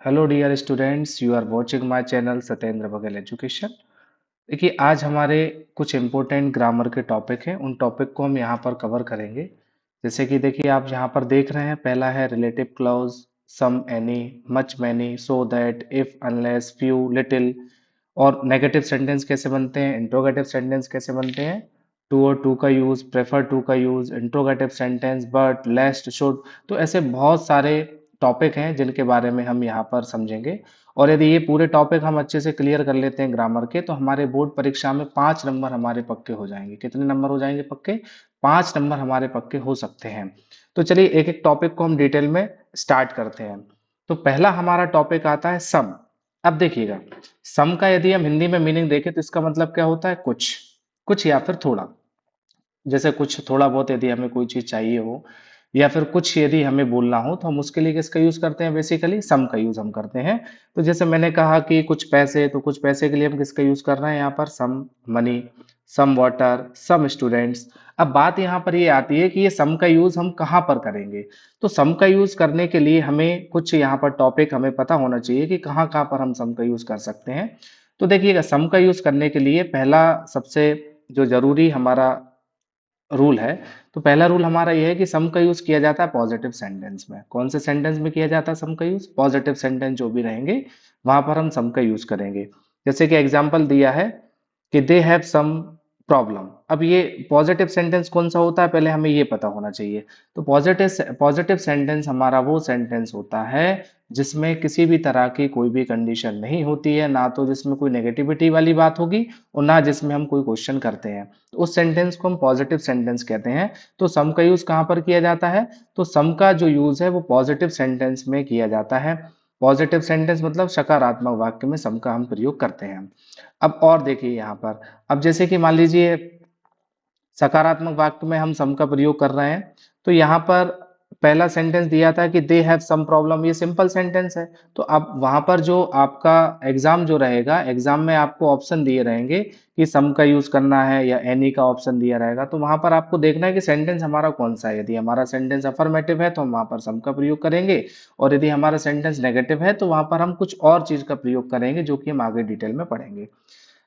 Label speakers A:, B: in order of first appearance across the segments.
A: Hello dear students, you are watching my channel Satyendra Baghel education. देखिए, आज हमारे कुछ इम्पोर्टेंट ग्रामर के टॉपिक हैं। उन टॉपिक को हम यहाँ पर कवर करेंगे। जैसे कि देखिए, आप यहाँ पर देख रहे हैं, पहला है relative clause, some, any, much, many, so that, if, unless, few, little. और नेगेटिव सेंटेंस कैसे बनते हैं, इंट्रोगेटिव सेंटेंस कैसे बनते हैं, टू और टू का यूज, प्रेफर टू का use, interrogative sentence, but, lest, should. तो ऐसे बहुत सारे टॉपिक हैं जिनके बारे में हम यहाँ पर समझेंगे। और यदि ये पूरे टॉपिक हम अच्छे से क्लियर कर लेते हैं ग्रामर के, तो हमारे बोर्ड परीक्षा में 5 नंबर हमारे पक्के हो जाएंगे। कितने नंबर हो जाएंगे पक्के? 5 नंबर हमारे पक्के हो सकते हैं। तो चलिए एक एक टॉपिक को हम डिटेल में स्टार्ट करते हैं। तो पहला हमारा टॉपिक आता है सम। अब देखिएगा, सम का यदि हम हिंदी में मीनिंग देखें तो इसका मतलब क्या होता है? कुछ, कुछ या फिर थोड़ा। जैसे कुछ थोड़ा बहुत यदि हमें कोई चीज चाहिए हो, या फिर कुछ यदि हमें बोलना हो, तो हम उसके लिए किसका यूज करते हैं? बेसिकली सम का यूज हम करते हैं। तो जैसे मैंने कहा कि कुछ पैसे, तो कुछ पैसे के लिए हम किसका यूज कर रहे हैं यहाँ पर? Some money, some water, some students. अब बात यहाँ पर ये आती है कि ये सम का यूज हम कहाँ पर करेंगे। तो सम का यूज करने के लिए हमें कुछ यहाँ पर टॉपिक हमें पता होना चाहिए कि कहाँ कहाँ पर हम सम का यूज कर सकते हैं। तो देखिएगा, सम का यूज करने के लिए पहला सबसे जो जरूरी हमारा रूल है, तो पहला रूल हमारा यह है कि सम का यूज किया जाता है पॉजिटिव सेंटेंस में। कौन से सेंटेंस में किया जाता है सम का यूज? पॉजिटिव सेंटेंस जो भी रहेंगे वहां पर हम सम का यूज करेंगे। जैसे कि एग्जांपल दिया है कि दे हैव सम प्रॉब्लम। अब ये पॉजिटिव सेंटेंस कौन सा होता है, पहले हमें ये पता होना चाहिए। तो पॉजिटिव पॉजिटिव सेंटेंस हमारा वो सेंटेंस होता है जिसमें किसी भी तरह की कोई भी कंडीशन नहीं होती है, ना तो जिसमें कोई नेगेटिविटी वाली बात होगी और ना जिसमें हम कोई क्वेश्चन करते हैं। तो उस सेंटेंस को हम पॉजिटिव सेंटेंस कहते हैं। तो सम का यूज कहाँ पर किया जाता है? तो सम का जो यूज है वो पॉजिटिव सेंटेंस में किया जाता है। पॉजिटिव सेंटेंस मतलब सकारात्मक वाक्य में सम का हम प्रयोग करते हैं। अब और देखिए यहाँ पर, अब जैसे कि मान लीजिए सकारात्मक वाक्य में हम सम का प्रयोग कर रहे हैं, तो यहाँ पर पहला सेंटेंस दिया था कि दे हैव सम प्रॉब्लम, ये सिंपल सेंटेंस है। तो अब वहां पर जो आपका एग्जाम जो रहेगा, एग्जाम में आपको ऑप्शन दिए रहेंगे कि सम का यूज करना है या एनी का ऑप्शन दिया रहेगा। तो वहां पर आपको देखना है कि सेंटेंस हमारा कौन सा है। यदि हमारा सेंटेंस अफर्मेटिव है तो हम वहां पर सम का प्रयोग करेंगे, और यदि हमारा सेंटेंस नेगेटिव है तो वहां पर हम कुछ और चीज का प्रयोग करेंगे, जो कि हम आगे डिटेल में पढ़ेंगे।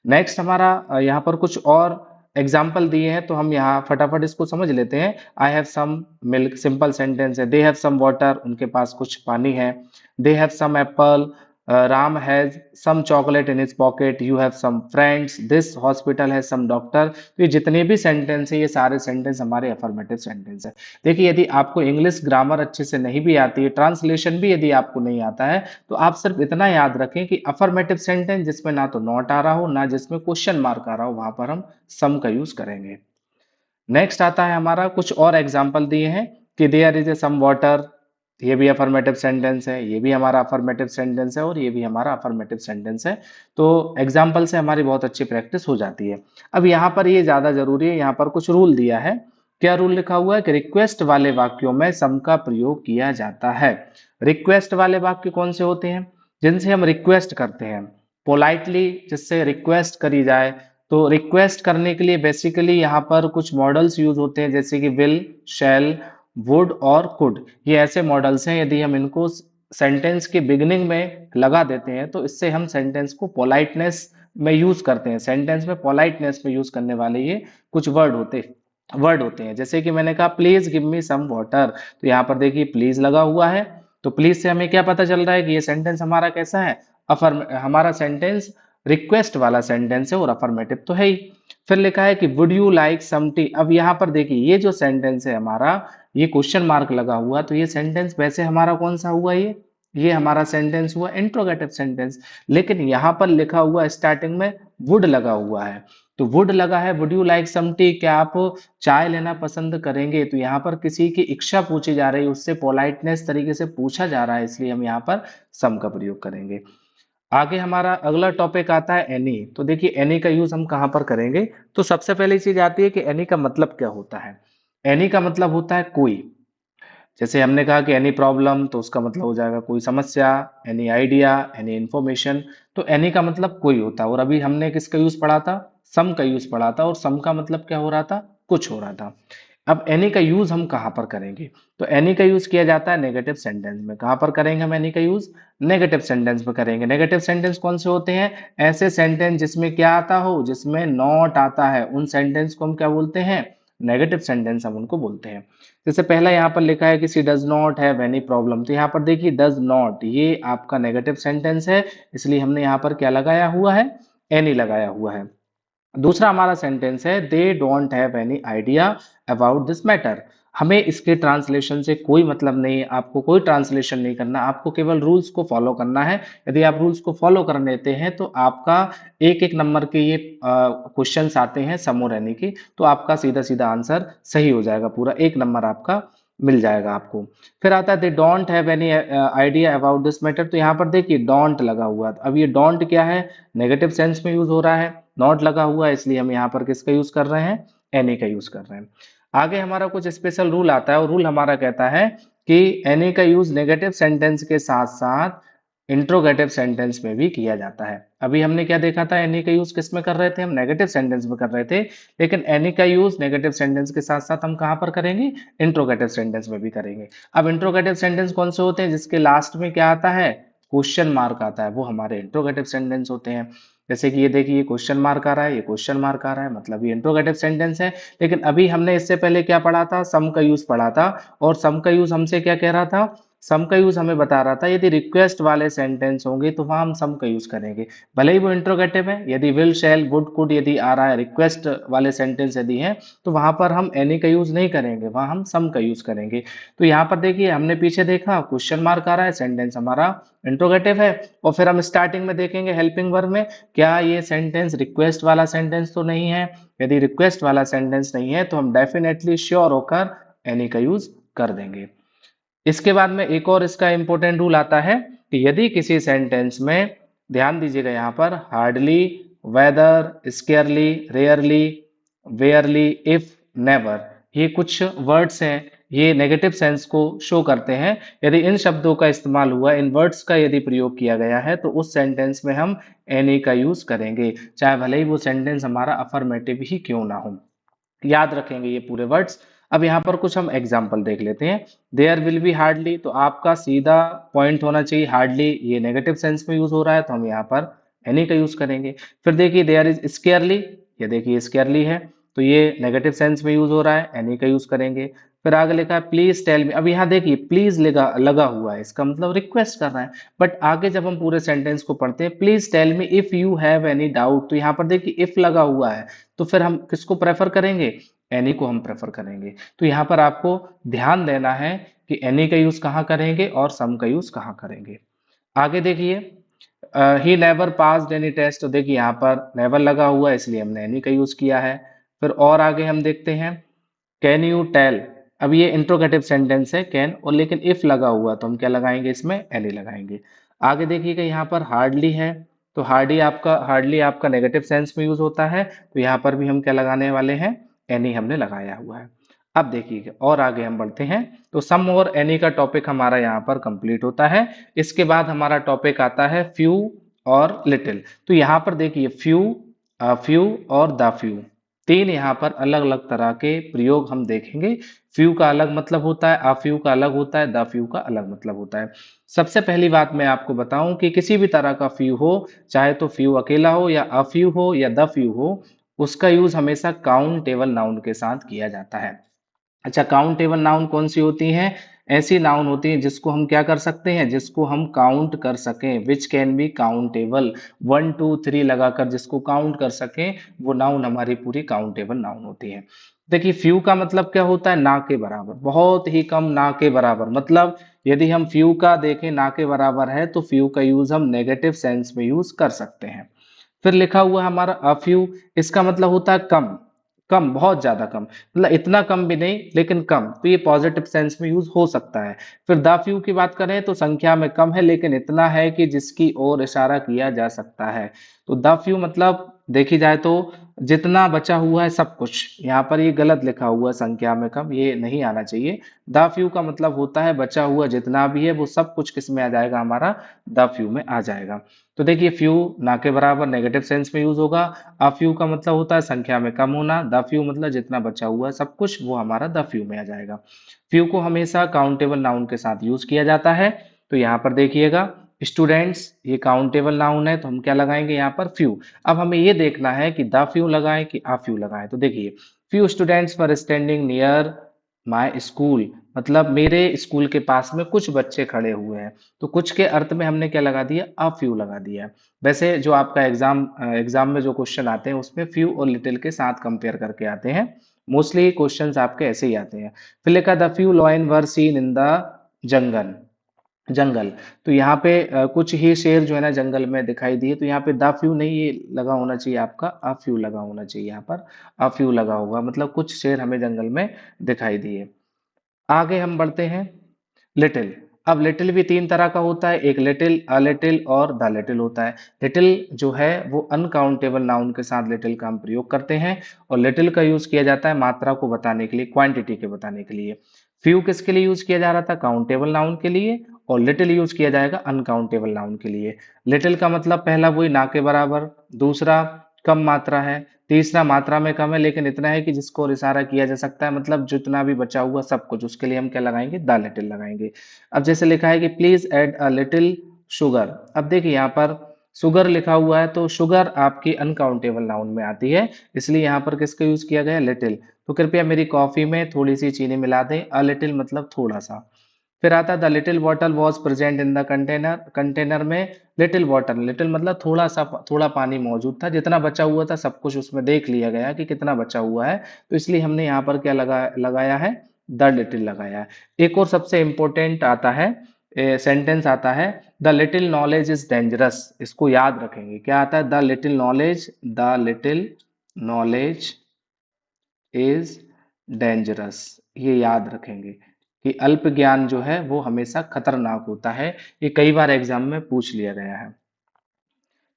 A: नेक्स्ट हमारा यहाँ पर कुछ और एग्जाम्पल दिए हैं, तो हम यहाँ फटाफट इसको समझ लेते हैं। I have some milk, simple sentence है। दे हैव सम वाटर, उनके पास कुछ पानी है। They have some apple, Ram has some chocolate in his pocket, you have some friends, this hospital has some doctor. तो ये जितने भी सेंटेंस है, ये सारे सेंटेंस हमारे अफर्मेटिव सेंटेंस है। देखिए, यदि आपको इंग्लिश ग्रामर अच्छे से नहीं भी आती है, ट्रांसलेशन भी यदि आपको नहीं आता है, तो आप सिर्फ इतना याद रखें कि अफर्मेटिव सेंटेंस जिसमें ना तो नॉट आ रहा हो, ना जिसमें क्वेश्चन मार्क आ रहा हो, वहां पर हम सम का यूज करेंगे। नेक्स्ट आता है हमारा, कुछ और एग्जाम्पल दिए हैं कि there is a some water. ये भी अफर्मेटिव सेंटेंस है, ये भी हमारा अफर्मेटिव सेंटेंस है, और ये भी हमारा अफर्मेटिव सेंटेंस है। तो एग्जाम्पल से हमारी बहुत अच्छी प्रैक्टिस हो जाती है। अब यहाँ पर ये ज्यादा जरूरी है, यहाँ पर कुछ रूल दिया है। क्या रूल लिखा हुआ है कि रिक्वेस्ट वाले वाक्यों में सम का प्रयोग किया जाता है। रिक्वेस्ट वाले वाक्य कौन से होते हैं? जिनसे हम रिक्वेस्ट करते हैं, पोलाइटली जिससे रिक्वेस्ट करी जाए। तो रिक्वेस्ट करने के लिए बेसिकली यहाँ पर कुछ मॉडल्स यूज होते हैं, जैसे कि विल, शैल, वुड और कुड। ये ऐसे मॉडल्स हैं, यदि हम इनको सेंटेंस के बिगिनिंग में लगा देते हैं तो इससे हम सेंटेंस को पोलाइटनेस में यूज करते हैं। सेंटेंस में पोलाइटनेस में यूज करने वाले ये कुछ वर्ड होते हैं। जैसे कि मैंने कहा please give me some water, तो यहाँ पर देखिए प्लीज लगा हुआ है। तो प्लीज से हमें क्या पता चल रहा है कि ये सेंटेंस हमारा कैसा है? हमारा सेंटेंस रिक्वेस्ट वाला सेंटेंस है, और अफर्मेटिव तो है ही। फिर लिखा है कि would you like some tea. अब यहाँ पर देखिए, ये जो सेंटेंस है हमारा, ये क्वेश्चन मार्क लगा हुआ, तो ये सेंटेंस वैसे हमारा कौन सा हुआ? ये हमारा सेंटेंस हुआ इंट्रोगेटिव सेंटेंस। लेकिन यहाँ पर लिखा हुआ स्टार्टिंग में वुड लगा हुआ है। तो वुड लगा है, would you like some tea, क्या आप चाय लेना पसंद करेंगे? तो यहाँ पर किसी की इच्छा पूछी जा रही है, उससे पोलाइटनेस तरीके से पूछा जा रहा है, इसलिए हम यहाँ पर सम का प्रयोग करेंगे। आगे हमारा अगला टॉपिक आता है एनी। तो देखिए, एनी का यूज हम कहां पर करेंगे? तो सबसे पहली चीज आती है कि एनी का मतलब क्या होता है। एनी का मतलब होता है कोई। जैसे हमने कहा कि एनी प्रॉब्लम, तो उसका मतलब हो जाएगा कोई समस्या। Any idea, any information. तो एनी का मतलब कोई होता है। और अभी हमने किसका यूज पढ़ा था? सम का यूज पढ़ा था, और सम का मतलब क्या हो रहा था? कुछ हो रहा था। अब एनी का यूज हम कहाँ पर करेंगे? तो एनी का यूज किया जाता है नेगेटिव सेंटेंस में। कहाँ पर करेंगे हम एनी का यूज? नेगेटिव सेंटेंस में करेंगे। नेगेटिव सेंटेंस कौन से होते हैं? ऐसे सेंटेंस जिसमें क्या आता हो, जिसमें नॉट आता है, उन सेंटेंस को हम क्या बोलते हैं? नेगेटिव सेंटेंस हम उनको बोलते हैं। जैसे पहला यहाँ पर लिखा है कि she does not have any problem, तो यहाँ पर देखिए डज नॉट, ये आपका नेगेटिव सेंटेंस है, इसलिए हमने यहाँ पर क्या लगाया हुआ है? एनी लगाया हुआ है। दूसरा हमारा सेंटेंस है they don't have any idea about this matter. हमें इसके ट्रांसलेशन से कोई मतलब नहीं है, आपको कोई ट्रांसलेशन नहीं करना, आपको केवल रूल्स को फॉलो करना है। यदि आप रूल्स को फॉलो कर लेते हैं तो आपका एक एक नंबर के ये क्वेश्चंस आते हैं सम और एनी के, तो आपका सीधा सीधा आंसर सही हो जाएगा, पूरा एक नंबर आपका मिल जाएगा आपको। फिर आता है they don't have any idea about this matter, तो यहाँ पर देखिए डोंट लगा हुआ है। अब ये डोंट क्या है? नेगेटिव सेंस में यूज हो रहा है, नॉट लगा हुआ है, इसलिए हम यहाँ पर किसका यूज कर रहे हैं? एनी का यूज कर रहे हैं। आगे हमारा कुछ स्पेशल रूल आता है, और रूल हमारा कहता है कि एनी का यूज नेगेटिव सेंटेंस के साथ साथ इंट्रोगेटिव सेंटेंस में भी किया जाता है। अभी हमने क्या देखा था? एनी का यूज किस में कर रहे थे? हम नेगेटिव सेंटेंस में कर रहे थे, लेकिन एनी का यूज नेगेटिव सेंटेंस के साथ साथ हम कहाँ पर करेंगे? इंट्रोगेटिव सेंटेंस में भी करेंगे। अब इंट्रोगेटिव सेंटेंस कौन से होते हैं? जिसके लास्ट में क्या आता है? क्वेश्चन मार्क आता है, वो हमारे इंट्रोगेटिव सेंटेंस होते हैं। जैसे कि ये देखिए, ये क्वेश्चन मार्क आ रहा है, ये क्वेश्चन मार्क आ रहा है, मतलब ये इंट्रोगेटिव सेंटेंस है। लेकिन अभी हमने इससे पहले क्या पढ़ा था? सम का यूज पढ़ा था, और सम का यूज हमसे क्या कह रहा था? सम का यूज हमें बता रहा था यदि रिक्वेस्ट वाले सेंटेंस होंगे तो वहां हम सम का यूज करेंगे, भले ही वो इंट्रोगेटिव है। यदि विल, शैल, वुड, कुड यदि आ रहा है, रिक्वेस्ट वाले सेंटेंस यदि है, तो वहां पर हम एनी का यूज नहीं करेंगे, वहां हम सम का यूज करेंगे। तो यहाँ पर देखिए, हमने पीछे देखा क्वेश्चन मार्क आ रहा है, सेंटेंस हमारा इंट्रोगेटिव है। और फिर हम स्टार्टिंग में देखेंगे हेल्पिंग वर्ब में, क्या ये सेंटेंस रिक्वेस्ट वाला सेंटेंस तो नहीं है? यदि रिक्वेस्ट वाला सेंटेंस नहीं है तो हम डेफिनेटली श्योर होकर एनी का यूज कर देंगे। इसके बाद में एक और इसका इंपॉर्टेंट रूल आता है कि यदि किसी सेंटेंस में, ध्यान दीजिएगा यहाँ पर, hardly, whether, scarcely, rarely, barely, if, never, ये कुछ वर्ड्स हैं, ये नेगेटिव सेंस को शो करते हैं। यदि इन शब्दों का इस्तेमाल हुआ, इन वर्ड्स का यदि प्रयोग किया गया है, तो उस सेंटेंस में हम एनी का यूज करेंगे, चाहे भले ही वो सेंटेंस हमारा अफर्मेटिव ही क्यों ना हो। याद रखेंगे ये पूरे वर्ड्स। अब यहाँ पर कुछ हम एग्जाम्पल देख लेते हैं। देयर विल बी हार्डली, तो आपका सीधा पॉइंट होना चाहिए हार्डली, ये नेगेटिव सेंस में यूज हो रहा है, तो हम यहाँ पर एनी का यूज करेंगे। फिर देखिए देयर इज स्केयरली, ये देखिए स्केयरली है, तो ये नेगेटिव सेंस में यूज हो रहा है, एनी का यूज करेंगे। फिर आगे लिखा है प्लीज टेल मी, अब यहाँ देखिए प्लीज लगा लगा हुआ है, इसका मतलब रिक्वेस्ट कर रहा है। बट आगे जब हम पूरे सेंटेंस को पढ़ते हैं, please tell me if you have any doubt, तो यहाँ पर देखिए इफ लगा हुआ है, तो फिर हम किसको प्रेफर करेंगे? एनी को हम प्रेफर करेंगे। तो यहाँ पर आपको ध्यान देना है कि एनी का यूज कहाँ करेंगे और सम का यूज कहाँ करेंगे। आगे देखिए, he never passed any test, तो देखिए यहाँ पर नेवर लगा हुआ है, इसलिए हमने एनी का यूज किया है। फिर और आगे हम देखते हैं, कैन यू टेल, अब ये इंट्रोगेटिव सेंटेंस है कैन, और लेकिन इफ लगा हुआ तो हम क्या लगाएंगे? इसमें एनी लगाएंगे। आगे देखिएगा यहाँ पर हार्डली है, तो हार्डली आपका नेगेटिव सेंस में यूज होता है, तो यहाँ पर भी हम क्या लगाने वाले हैं? एनी हमने लगाया हुआ है। अब देखिएगा और आगे हम बढ़ते हैं, तो सम और एनी का टॉपिक हमारा यहाँ पर कंप्लीट होता है। इसके बाद हमारा टॉपिक आता है फ्यू और लिटिल। तो यहाँ पर देखिए फ्यू, फ्यू और द फ्यू, तीन यहाँ पर अलग अलग तरह के प्रयोग हम देखेंगे। फ्यू का अलग मतलब होता है, अ फ्यू का अलग होता है, द फ्यू का अलग मतलब होता है। सबसे पहली बात मैं आपको बताऊं कि किसी भी तरह का फ्यू हो, चाहे तो फ्यू अकेला हो या अ फ्यू हो या द फ्यू हो, उसका यूज हमेशा काउंटेबल नाउन के साथ किया जाता है। अच्छा, काउंटेबल नाउन कौन सी होती हैं? ऐसी नाउन होती हैं जिसको हम क्या कर सकते हैं? जिसको हम काउंट कर सकें, विच कैन बी काउंटेबल, 1 2 3 लगाकर जिसको काउंट कर सकें, वो नाउन हमारी पूरी काउंटेबल नाउन होती है। देखिए फ्यू का मतलब क्या होता है? ना के बराबर, बहुत ही कम, ना के बराबर, मतलब यदि हम फ्यू का देखें ना के बराबर है, तो फ्यू का यूज हम नेगेटिव सेंस में यूज कर सकते हैं। फिर लिखा हुआ हमारा अ फ्यू, इसका मतलब होता है कम, कम, बहुत ज्यादा कम, मतलब इतना कम भी नहीं लेकिन कम, तो ये पॉजिटिव सेंस में यूज हो सकता है। फिर द फ्यू की बात करें तो संख्या में कम है लेकिन इतना है कि जिसकी ओर इशारा किया जा सकता है। तो द फ्यू मतलब देखी जाए तो जितना बचा हुआ है सब कुछ, यहाँ पर ये गलत लिखा हुआ है, संख्या में कम, ये नहीं आना चाहिए। द फ्यू का मतलब होता है बचा हुआ जितना भी है वो सब कुछ किस में आ जाएगा, हमारा द फ्यू में आ जाएगा। तो देखिए फ्यू ना के बराबर नेगेटिव सेंस में यूज होगा। अ फ्यू का मतलब होता है संख्या में कम होना, द फ्यू मतलब जितना बचा हुआ है सब कुछ वो हमारा द फ्यू में आ जाएगा। फ्यू को हमेशा काउंटेबल नाउन के साथ यूज किया जाता है। तो यहाँ पर देखिएगा स्टूडेंट्स, ये काउंटेबल नाउन है तो हम क्या लगाएंगे यहाँ पर, फ्यू। अब हमें ये देखना है कि द फ्यू लगाएं कि आ फ्यू लगाएं। तो देखिए few students were standing near my school, मतलब मेरे स्कूल के पास में कुछ बच्चे खड़े हुए हैं। तो कुछ के अर्थ में हमने क्या लगा दिया, अ फ्यू लगा दिया। वैसे जो आपका एग्जाम में जो क्वेश्चन आते हैं उसमें फ्यू और लिटिल के साथ कंपेयर करके आते हैं। मोस्टली क्वेश्चंस आपके ऐसे ही आते हैं। फिर लिखा the few lion were seen in the jungle, jungle. तो यहाँ पे कुछ ही शेर जो है ना जंगल में दिखाई दिए। तो यहाँ पे द फ्यू नहीं, ये लगा होना चाहिए आपका अ फ्यू लगा होना चाहिए, यहाँ पर अ फ्यू लगा होगा, मतलब कुछ शेर हमें जंगल में दिखाई दिए। आगे हम बढ़ते हैं, लिटिल। अब लिटिल भी तीन तरह का होता है, एक लिटिल, अ लिटिल और द लिटिल होता है। लिटिल जो है वो अनकाउंटेबल नाउन के साथ लिटिल का हम प्रयोग करते हैं, और लिटिल का यूज किया जाता है मात्रा को बताने के लिए, क्वांटिटी के बताने के लिए। फ्यू किसके लिए यूज किया जा रहा था, काउंटेबल नाउन के लिए, और लिटिल यूज किया जाएगा अनकाउंटेबल नाउन के लिए। लिटिल का मतलब पहला वही ना के बराबर, दूसरा कम मात्रा है, तीसरा मात्रा में कम है लेकिन इतना है कि जिसको और इशारा किया जा सकता है, मतलब जितना भी बचा हुआ सब कुछ, उसके लिए हम क्या लगाएंगे, द लिटिल लगाएंगे। अब जैसे लिखा है कि please add a little sugar. अब देखिए यहाँ पर शुगर लिखा हुआ है तो शुगर आपकी अनकाउंटेबल नाउन में आती है, इसलिए यहाँ पर किसका यूज किया गया, लिटिल। तो कृपया मेरी कॉफी में थोड़ी सी चीनी मिला दें, अ लिटिल मतलब थोड़ा सा। फिर आता है the little bottle was present in the container, container में लिटिल वाटर, लिटिल मतलब थोड़ा सा, थोड़ा पानी मौजूद था, जितना बचा हुआ था सब कुछ उसमें देख लिया गया कि कितना बचा हुआ है। तो इसलिए हमने यहाँ पर क्या लगाया है, द लिटिल लगाया है। एक और सबसे इंपॉर्टेंट आता है, सेंटेंस आता है, the little knowledge is dangerous. इसको याद रखेंगे, क्या आता है, the little knowledge, the little knowledge is dangerous. ये याद रखेंगे कि अल्प ज्ञान जो है वो हमेशा खतरनाक होता है। ये कई बार एग्जाम में पूछ लिया गया है।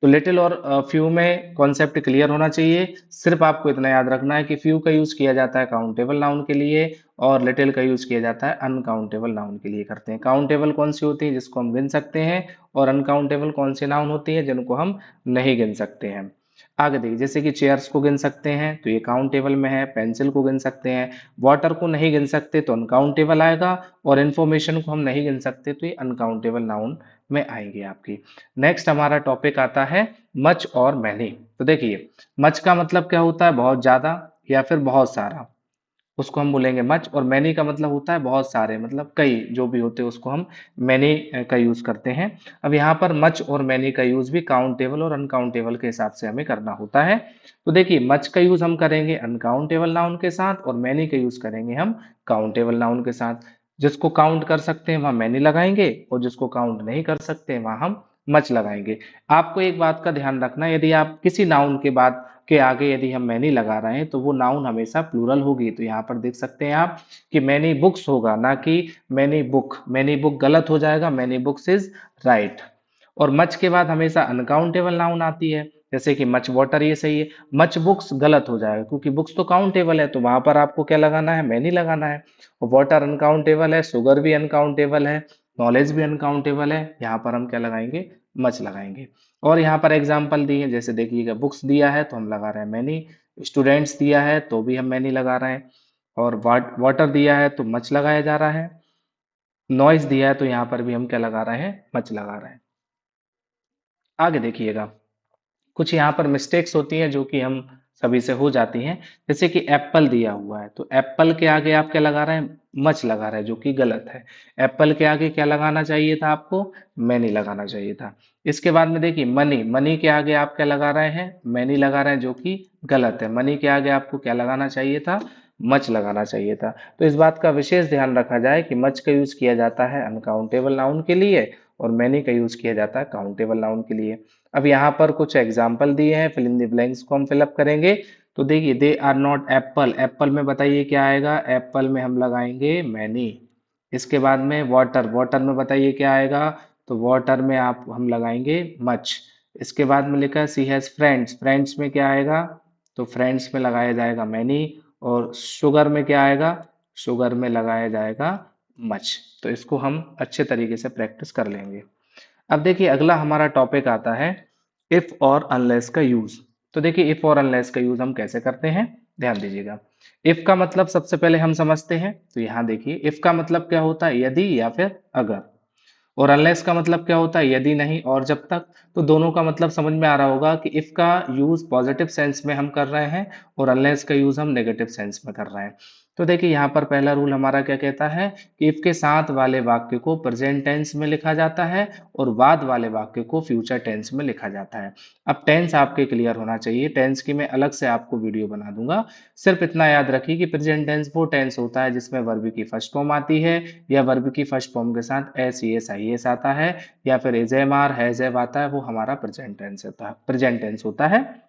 A: तो लिटिल और फ्यू में कॉन्सेप्ट क्लियर होना चाहिए। सिर्फ आपको इतना याद रखना है कि फ्यू का यूज किया जाता है काउंटेबल नाउन के लिए, और लिटिल का यूज किया जाता है अनकाउंटेबल नाउन के लिए करते हैं। काउंटेबल कौन सी होती है, जिसको हम गिन सकते हैं, और अनकाउंटेबल कौन सी नाउन होती है, जिनको हम नहीं गिन सकते हैं। आगे देखिए, जैसे कि चेयर्स को गिन सकते हैं तो ये काउंटेबल में है, पेंसिल को गिन सकते हैं, वाटर को नहीं गिन सकते तो अनकाउंटेबल आएगा, और इन्फॉर्मेशन को हम नहीं गिन सकते तो ये अनकाउंटेबल नाउन में आएंगे आपकी। नेक्स्ट हमारा टॉपिक आता है मच और मैनी। तो देखिए मच का मतलब क्या होता है, बहुत ज्यादा या फिर बहुत सारा, उसको हम बोलेंगे मच। और मैनी का मतलब होता है बहुत सारे, मतलब कई जो भी होते हैं उसको हम मैनी का यूज करते हैं। अब यहाँ पर मच और मैनी का यूज भी काउंटेबल और अनकाउंटेबल के हिसाब से हमें करना होता है। तो देखिए मच का यूज हम करेंगे अनकाउंटेबल नाउन के साथ, और मैनी का यूज करेंगे हम काउंटेबल नाउन के साथ। जिसको काउंट कर सकते हैं वहां मैनी लगाएंगे, और जिसको काउंट नहीं कर सकते वहां हम मच लगाएंगे। आपको एक बात का ध्यान रखना है, यदि आप किसी नाउन के बाद के आगे यदि हम मैनी लगा रहे हैं तो वो नाउन हमेशा प्लूरल होगी। तो यहाँ पर देख सकते हैं आप कि मैनी बुक्स होगा, ना कि मैनी बुक। मैनी बुक गलत हो जाएगा, मैनी बुक्स इज राइट। और मच के बाद हमेशा अनकाउंटेबल नाउन आती है, जैसे कि मच वाटर, ये सही है। मच बुक्स गलत हो जाएगा, क्योंकि बुक्स तो काउंटेबल है, तो वहां पर आपको क्या लगाना है, मैनी लगाना है। और वाटर अनकाउंटेबल है, शुगर भी अनकाउंटेबल है, नॉलेज भी अनकाउंटेबल है, यहाँ पर हम क्या लगाएंगे, मच लगाएंगे। और यहाँ पर एग्जाम्पल दिए, जैसे देखिएगा बुक्स दिया है तो हम लगा रहे हैं मैनी, स्टूडेंट्स दिया है तो भी हम मैनी लगा रहे हैं, और वाटर दिया है तो मच लगाया जा रहा है, नॉइज दिया है तो यहाँ पर भी हम क्या लगा रहे हैं, मच लगा रहे हैं। आगे देखिएगा, कुछ यहाँ पर मिस्टेक्स होती हैं जो कि हम सभी से हो जाती हैं। जैसे कि एप्पल दिया हुआ है तो एप्पल के आगे आप क्या लगा रहे हैं, मच लगा रहे हैं, जो कि गलत है। एप्पल के आगे क्या लगाना चाहिए था आपको, मैनी लगाना चाहिए था। इसके बाद में देखिए मनी, मनी के आगे आप क्या लगा रहे हैं, मैनी लगा रहे हैं, जो कि गलत है। मनी के आगे आपको क्या लगाना चाहिए था, मच लगाना चाहिए था। तो इस बात का विशेष ध्यान रखा जाए कि मच का यूज किया जाता है अनकाउंटेबल नाउन के लिए, और मैनी का यूज किया जाता है काउंटेबल नाउन के लिए। अब यहाँ पर कुछ एग्जाम्पल दिए हैं, फिल इन द ब्लैंक्स को हम फिलअप करेंगे। तो देखिए they are not apple, apple में बताइए क्या आएगा, एप्पल में हम लगाएंगे मैनी। इसके बाद में वाटर, वाटर में बताइए क्या आएगा, तो वाटर में आप हम लगाएंगे मच। इसके बाद में लिखा है सी हैज फ्रेंड्स, फ्रेंड्स में क्या आएगा, तो फ्रेंड्स में लगाया जाएगा मैनी, और शुगर में क्या आएगा, शुगर में लगाया जाएगा मच। तो इसको हम अच्छे तरीके से प्रैक्टिस कर लेंगे। अब देखिए अगला हमारा टॉपिक आता है इफ और अनलेस का यूज। तो देखिए इफ और अनलेस का यूज हम कैसे करते हैं, ध्यान दीजिएगा। इफ का मतलब सबसे पहले हम समझते हैं, तो यहां देखिए इफ का मतलब क्या होता है, यदि या फिर अगर। और अनलेस का मतलब क्या होता है, यदि नहीं और जब तक। तो दोनों का मतलब समझ में आ रहा होगा कि इफ का यूज पॉजिटिव सेंस में हम कर रहे हैं और अनलेस का यूज हम नेगेटिव सेंस में कर रहे हैं। तो देखिए यहाँ पर पहला रूल हमारा क्या कहता है कि इफ के साथ वाले वाक्य को प्रेजेंट टेंस में लिखा जाता है और बाद वाले वाक्य को फ्यूचर टेंस में लिखा जाता है। अब टेंस आपके क्लियर होना चाहिए, टेंस की मैं अलग से आपको वीडियो बना दूंगा। सिर्फ इतना याद रखिए कि प्रेजेंट टेंस वो टेंस होता है जिसमें वर्ब की फर्स्ट फॉर्म आती है, या वर्ब की फर्स्ट फॉर्म के साथ एस एस आई एस आता है, या फिर is am are has have आता है, वो हमारा प्रेजेंट टेंस होता है, प्रेजेंट टेंस होता है।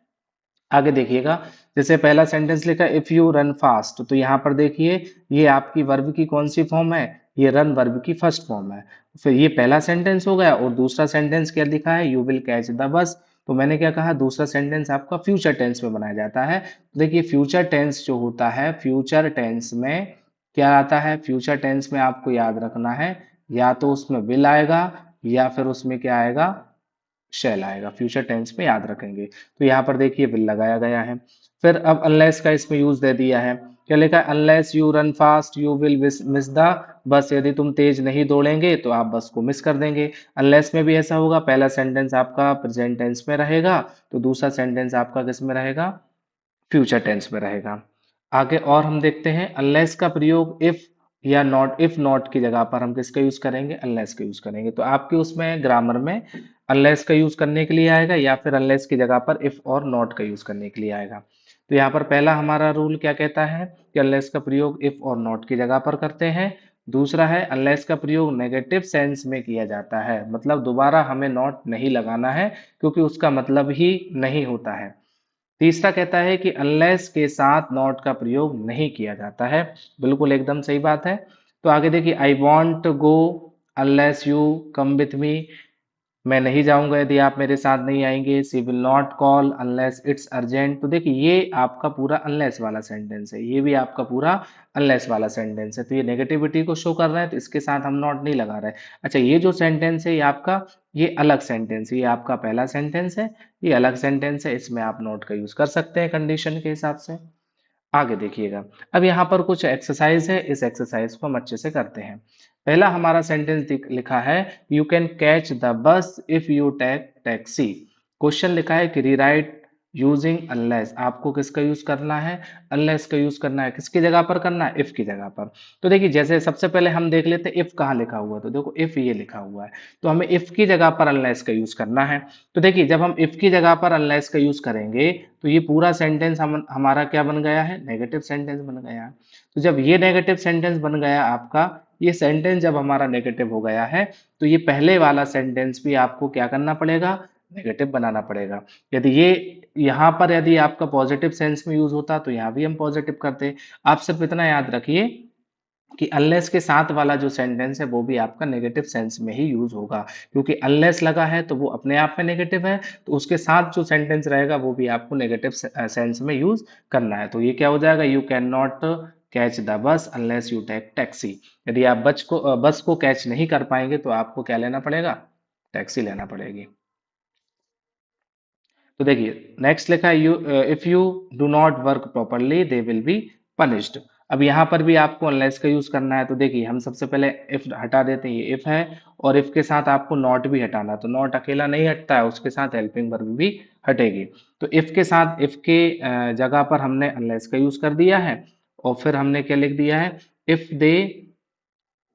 A: आगे देखिएगा, जैसे पहला सेंटेंस लिखा इफ यू रन फास्ट, तो यहाँ पर देखिए ये आपकी वर्ब की कौन सी फॉर्म है, ये रन वर्ब की फर्स्ट फॉर्म है। फिर ये पहला सेंटेंस हो गया, और दूसरा सेंटेंस क्या लिखा है, यू विल कैच द बस। तो मैंने क्या कहा, दूसरा सेंटेंस आपका फ्यूचर टेंस में बनाया जाता है। तो देखिए फ्यूचर टेंस जो होता है, फ्यूचर टेंस में क्या आता है, फ्यूचर टेंस में आपको याद रखना है, या तो उसमें विल आएगा या फिर उसमें क्या आएगा, शैल आएगा। फ्यूचर टेंस में याद रखेंगे। तो यहाँ पर देखिए विल लगाया गया है। फिर अब अनलेस का इसमें यूज दे दिया है, क्या लिखा है, unless you run fast you will miss the bus. यदि तुम तेज नहीं दौड़ेंगे तो आप बस को मिस कर देंगे। अनलेस में भी ऐसा होगा, पहला सेंटेंस आपका प्रेजेंट टेंस में रहेगा, तो दूसरा सेंटेंस आपका किस में रहेगा, फ्यूचर टेंस में रहेगा। आगे और हम देखते हैं, अनलेस का प्रयोग इफ या नॉट, इफ नॉट की जगह पर हम किसका यूज करेंगे, अनलेस का यूज करेंगे। तो आपके उसमें ग्रामर में अनलेस का यूज करने के लिए आएगा, या फिर अनलेस की जगह पर इफ और नॉट का यूज करने के लिए आएगा। तो यहाँ पर पहला हमारा रूल क्या कहता है कि अनलेस का प्रयोग इफ और नॉट की जगह पर करते हैं। दूसरा है अनलेस का प्रयोग नेगेटिव सेंस में किया जाता है, मतलब दोबारा हमें नॉट नहीं लगाना है, क्योंकि उसका मतलब ही नहीं होता है। तीसरा कहता है कि अनलेस के साथ नॉट का प्रयोग नहीं किया जाता है, बिल्कुल एकदम सही बात है। तो आगे देखिए, I won't go unless you come with me, मैं नहीं जाऊंगा यदि आप मेरे साथ नहीं आएंगे। She will not call unless it's urgent. तो देखिए ये आपका पूरा अनलेस वाला सेंटेंस है, ये भी आपका पूरा अनलेस वाला सेंटेंस है। तो ये नेगेटिविटी को शो कर रहे हैं, तो इसके साथ हम नॉट नहीं लगा रहे। अच्छा, ये जो सेंटेंस है ये आपका, ये अलग सेंटेंस है, ये आपका पहला सेंटेंस है, ये अलग सेंटेंस है, इसमें आप नॉट का यूज कर सकते हैं कंडीशन के हिसाब से। आगे देखिएगा, अब यहाँ पर कुछ एक्सरसाइज है, इस एक्सरसाइज को हम अच्छे से करते हैं। पहला हमारा सेंटेंस लिखा है, you can catch the bus if you take taxi. Question लिखा है कि रीराइट यूजिंग अनलेस, आपको किसका यूज करना है, अनलेस का यूज करना है। किसकी जगह पर करना है, इफ की जगह पर। तो देखिए जैसे सबसे पहले हम देख लेते हैं इफ कहाँ लिखा हुआ है, तो देखो इफ ये लिखा हुआ है, तो हमें इफ की जगह पर अनलेस का यूज करना है। तो देखिए जब हम इफ की जगह पर अनलेस का यूज करेंगे, तो ये पूरा सेंटेंस हमारा क्या बन गया है, नेगेटिव सेंटेंस बन गया है। तो जब ये नेगेटिव सेंटेंस बन गया आपका, ये सेंटेंस जब हमारा नेगेटिव हो गया है, तो ये पहले वाला सेंटेंस भी आपको क्या करना पड़ेगा, नेगेटिव बनाना पड़ेगा। यदि ये यहाँ पर यदि आपका पॉजिटिव सेंस में यूज होता तो यहाँ भी हम पॉजिटिव करते। आप सिर्फ इतना याद रखिए कि अनलेस के साथ वाला जो सेंटेंस है वो भी आपका नेगेटिव सेंस में ही यूज होगा, क्योंकि अनलेस लगा है तो वो अपने आप में नेगेटिव है, तो उसके साथ जो सेंटेंस रहेगा वो भी आपको नेगेटिव सेंस में यूज करना है। तो ये क्या हो जाएगा, you can not catch the bus unless you take taxi. यदि आप बस को कैच नहीं कर पाएंगे तो आपको क्या लेना पड़ेगा, टैक्सी लेना पड़ेगी। तो देखिए नेक्स्ट लिखा है, you if you do not work properly they will be punished. अब यहाँ पर भी आपको अनलेस का यूज करना है। तो देखिए हम सबसे पहले इफ हटा देते हैं, ये इफ है, और इफ के साथ आपको नॉट भी हटाना। तो नॉट अकेला नहीं हटता है, उसके साथ हेल्पिंग वर्ब भी हटेगी। तो इफ के साथ, इफ के जगह पर हमने अनलेस का यूज कर दिया है, और फिर हमने क्या लिख दिया है, इफ दे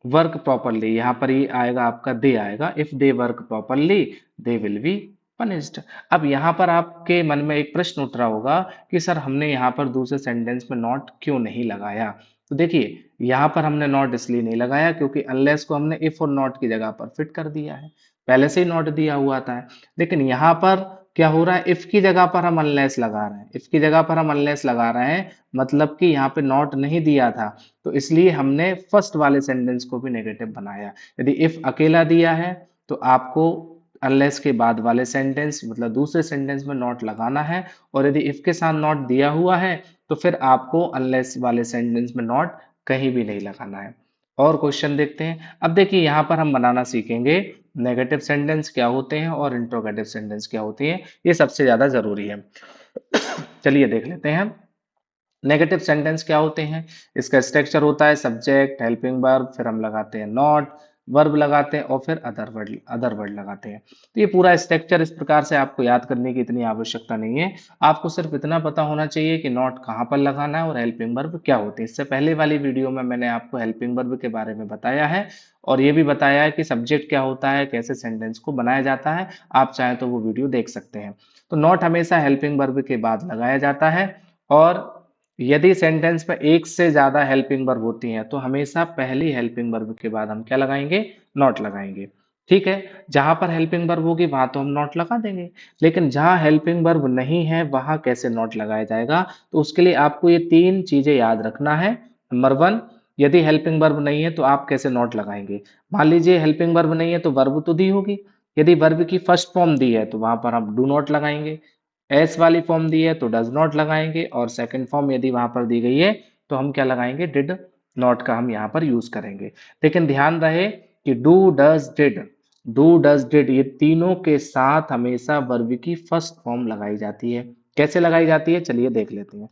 A: वर्क प्रॉपरली, यहाँ पर ही आएगा आपका दे आएगा, if they work properly they will be punished. अब यहाँ पर आपके मन में एक प्रश्न उठ रहा होगा कि सर हमने यहाँ पर दूसरे सेंटेंस में नॉट क्यों नहीं लगाया। तो देखिए यहाँ पर हमने नॉट इसलिए नहीं लगाया क्योंकि अनलेस को हमने इफ और नॉट की जगह पर फिट कर दिया है, पहले से ही नॉट दिया हुआ था। लेकिन यहाँ पर क्या हो रहा है, इफ की जगह पर हम अनलेस लगा रहे हैं, इफ की जगह पर हम अनलेस लगा रहे हैं, मतलब कि यहाँ पे नॉट नहीं दिया था, तो इसलिए हमने फर्स्ट वाले सेंटेंस को भी नेगेटिव बनाया। यदि इफ अकेला दिया है तो आपको अनलेस के बाद वाले सेंटेंस मतलब दूसरे सेंटेंस में नॉट लगाना है, और यदि इफ के साथ नॉट दिया हुआ है तो फिर आपको अनलेस वाले सेंटेंस में नॉट कहीं भी नहीं लगाना है। और क्वेश्चन देखते हैं। अब देखिए यहाँ पर हम बनाना सीखेंगे नेगेटिव सेंटेंस क्या होते हैं और इंट्रोगेटिव सेंटेंस क्या होती हैं, ये सबसे ज्यादा जरूरी है। चलिए देख लेते हैं नेगेटिव सेंटेंस क्या होते हैं। इसका स्ट्रक्चर होता है सब्जेक्ट, हेल्पिंग वर्ब, फिर हम लगाते हैं नॉट, वर्ब लगाते हैं और फिर अदर वर्ड लगाते हैं। तो ये पूरा स्ट्रक्चर इस प्रकार से आपको याद करने की इतनी आवश्यकता नहीं है। आपको सिर्फ इतना पता होना चाहिए कि नॉट कहाँ पर लगाना है और हेल्पिंग वर्ब क्या होती है। इससे पहले वाली वीडियो में मैंने आपको हेल्पिंग वर्ब के बारे में बताया है और ये भी बताया है कि सब्जेक्ट क्या होता है, कैसे सेंटेंस को बनाया जाता है। आप चाहें तो वो वीडियो देख सकते हैं। तो नॉट हमेशा हेल्पिंग वर्ब के बाद लगाया जाता है, और यदि सेंटेंस में एक से ज्यादा हेल्पिंग वर्ब होती हैं तो हमेशा पहली हेल्पिंग वर्ब के बाद हम क्या लगाएंगे, नॉट लगाएंगे। ठीक है, जहां पर हेल्पिंग वर्ब होगी वहां तो हम नॉट लगा देंगे, लेकिन जहां हेल्पिंग वर्ब नहीं है वहां कैसे नॉट लगाया जाएगा, तो उसके लिए आपको ये तीन चीजें याद रखना है। नंबर वन, यदि हेल्पिंग वर्ब नहीं है तो आप कैसे नॉट लगाएंगे। मान लीजिए हेल्पिंग वर्ब नहीं है तो वर्ब तो दी होगी, यदि वर्ब की फर्स्ट फॉर्म दी है तो वहां पर हम डू नॉट लगाएंगे। एस वाली फॉर्म दी है तो डज नॉट लगाएंगे, और सेकंड फॉर्म यदि वहां पर दी गई है तो हम क्या लगाएंगे, डिड नॉट का हम यहाँ पर यूज करेंगे। लेकिन ध्यान रहे कि डू डज डिड ये तीनों के साथ हमेशा वर्ब की फर्स्ट फॉर्म लगाई जाती है। कैसे लगाई जाती है चलिए देख लेते हैं।